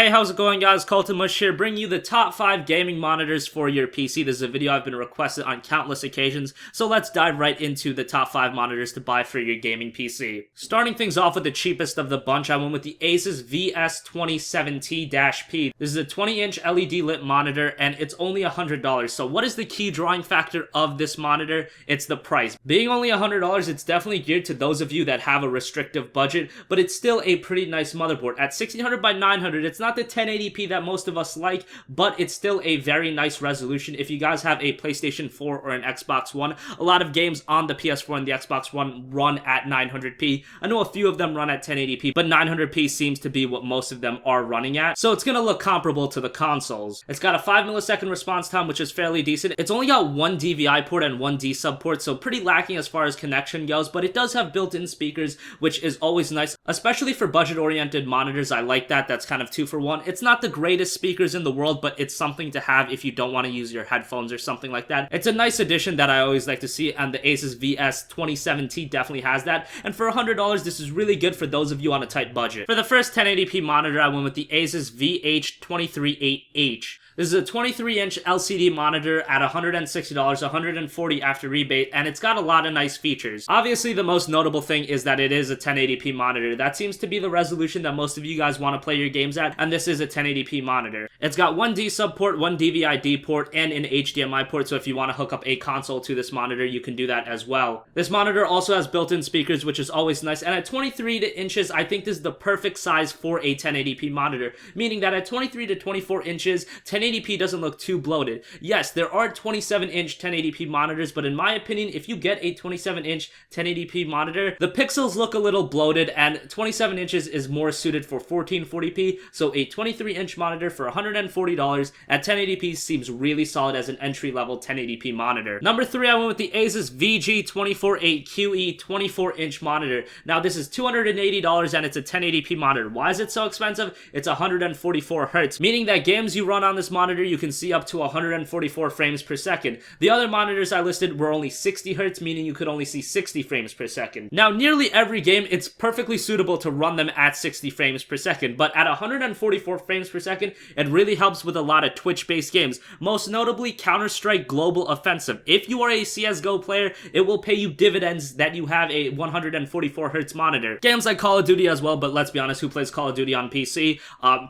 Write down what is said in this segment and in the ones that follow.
Hey, how's it going, guys? Colton Mush here, bringing you the top 5 gaming monitors for your PC. This is a video I've been requested on countless occasions, so let's dive right into the top 5 monitors to buy for your gaming PC. Starting things off with the cheapest of the bunch, I went with the Asus VS207T-P. This is a 20-inch LED lit monitor, and it's only $100. So what is the key drawing factor of this monitor? It's the price. Being only $100, it's definitely geared to those of you that have a restrictive budget, but it's still a pretty nice motherboard. At 1600 by 900, it's not the 1080p that most of us like, but it's still a very nice resolution. If you guys have a PlayStation 4 or an Xbox One, a lot of games on the PS4 and the Xbox One run at 900p. I know a few of them run at 1080p, but 900p seems to be what most of them are running at, so it's gonna look comparable to the consoles. It's got a 5 millisecond response time, which is fairly decent. It's only got one DVI port and one D sub port, so pretty lacking as far as connection goes, but it does have built-in speakers, which is always nice, especially for budget-oriented monitors. I like that. That's kind of 2 for 1. It's not the greatest speakers in the world, but it's something to have if you don't want to use your headphones or something like that. It's a nice addition that I always like to see, and the Asus VS207T definitely has that. And for $100, this is really good for those of you on a tight budget. For the first 1080p monitor, I went with the Asus VH238H. This is a 23-inch LCD monitor at $160, $140 after rebate, and it's got a lot of nice features. Obviously, the most notable thing is that it is a 1080p monitor. That seems to be the resolution that most of you guys want to play your games at, and this is a 1080p monitor. It's got one D sub port, one DVI-D port, and an HDMI port, so if you want to hook up a console to this monitor, you can do that as well. This monitor also has built-in speakers, which is always nice, and at 23 inches, I think this is the perfect size for a 1080p monitor, meaning that at 23 to 24 inches, 1080p doesn't look too bloated. Yes, there are 27-inch 1080p monitors, but in my opinion, if you get a 27-inch 1080p monitor, the pixels look a little bloated, and 27 inches is more suited for 1440p, so a 23-inch monitor for $140 at 1080p seems really solid as an entry-level 1080p monitor. Number 3, I went with the Asus VG248QE 24-inch monitor. Now, this is $280, and it's a 1080p monitor. Why is it so expensive? It's 144 Hz, meaning that games you run on this monitor, you can see up to 144 frames per second. The other monitors I listed were only 60 Hz, meaning you could only see 60 frames per second. Now, nearly every game, it's perfectly suitable to run them at 60 frames per second, but at 144 frames per second, it really helps with a lot of Twitch-based games, most notably Counter-Strike Global Offensive. If you are a CSGO player, it will pay you dividends that you have a 144 Hz monitor. Games like Call of Duty as well, but let's be honest, who plays Call of Duty on PC?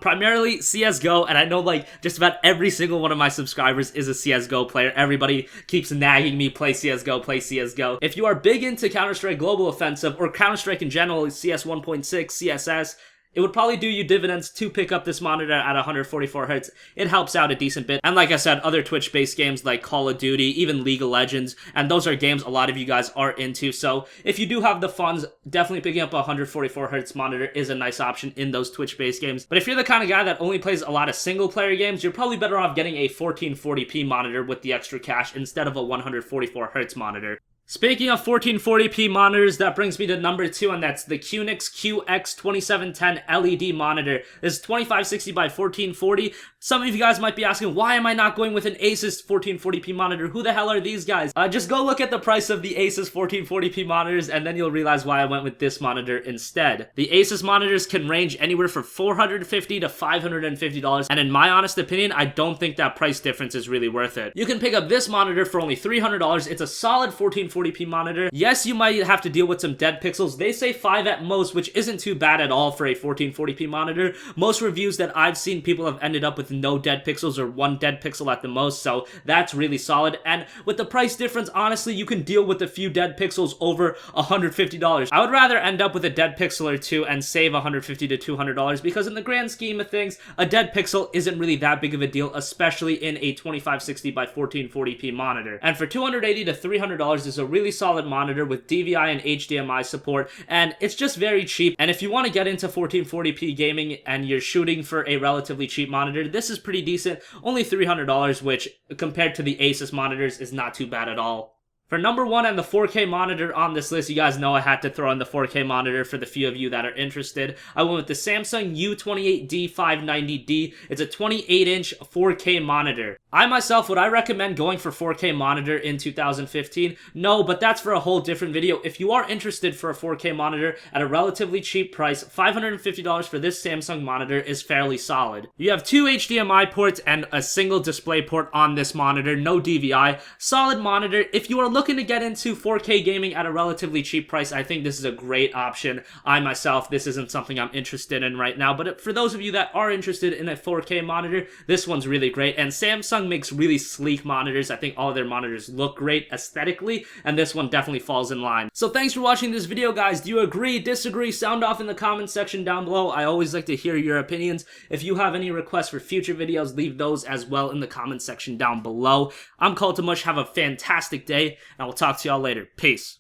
Primarily CSGO, and I know like just about every single one of my subscribers is a CSGO player. Everybody keeps nagging me, play CSGO, play CSGO. If you are big into Counter-Strike Global Offensive, or Counter-Strike in general, CS 1.6, CSS, it would probably do you dividends to pick up this monitor at 144 Hz. It helps out a decent bit. And like I said, other Twitch-based games like Call of Duty, even League of Legends, and those are games a lot of you guys are into. So if you do have the funds, definitely picking up a 144 Hz monitor is a nice option in those Twitch-based games. But if you're the kind of guy that only plays a lot of single-player games, you're probably better off getting a 1440p monitor with the extra cash instead of a 144 Hz monitor. Speaking of 1440p monitors, that brings me to number 2, and that's the QNIX QX2710 LED monitor. This is 2560 by 1440. Some of you guys might be asking, why am I not going with an Asus 1440p monitor? Who the hell are these guys? Just go look at the price of the Asus 1440p monitors, and then you'll realize why I went with this monitor instead. The Asus monitors can range anywhere from $450 to $550, and in my honest opinion, I don't think that price difference is really worth it. You can pick up this monitor for only $300. It's a solid 1440p monitor. Yes, you might have to deal with some dead pixels. They say 5 at most, which isn't too bad at all for a 1440p monitor. Most reviews that I've seen, people have ended up with no dead pixels or 1 dead pixel at the most, so that's really solid. And with the price difference, honestly, you can deal with a few dead pixels over $150. I would rather end up with a dead pixel or 2 and save $150 to $200, because in the grand scheme of things, a dead pixel isn't really that big of a deal, especially in a 2560 by 1440p monitor. And for $280 to $300 is a really solid monitor with DVI and HDMI support, and it's just very cheap. And if you want to get into 1440p gaming and you're shooting for a relatively cheap monitor, this is pretty decent. Only $300, which compared to the Asus monitors is not too bad at all. For number 1 and the 4K monitor on this list, you guys know I had to throw in the 4K monitor for the few of you that are interested. I went with the Samsung U28D590D. It's a 28-inch 4K monitor. I myself, would I recommend going for 4K monitor in 2015? No, but that's for a whole different video. If you are interested for a 4K monitor at a relatively cheap price, $550 for this Samsung monitor is fairly solid. You have 2 HDMI ports and a single display port on this monitor, no DVI. Solid monitor. If you are looking to get into 4K gaming at a relatively cheap price, I think this is a great option. I myself, this isn't something I'm interested in right now, but for those of you that are interested in a 4K monitor, this one's really great. And Samsung makes really sleek monitors. I think all of their monitors look great aesthetically, and this one definitely falls in line. So thanks for watching this video, guys. Do you agree, disagree? Sound off in the comment section down below. I always like to hear your opinions. If you have any requests for future videos, leave those as well in the comment section down below. I'm Cultimush. Have a fantastic day, and I will talk to y'all later. Peace.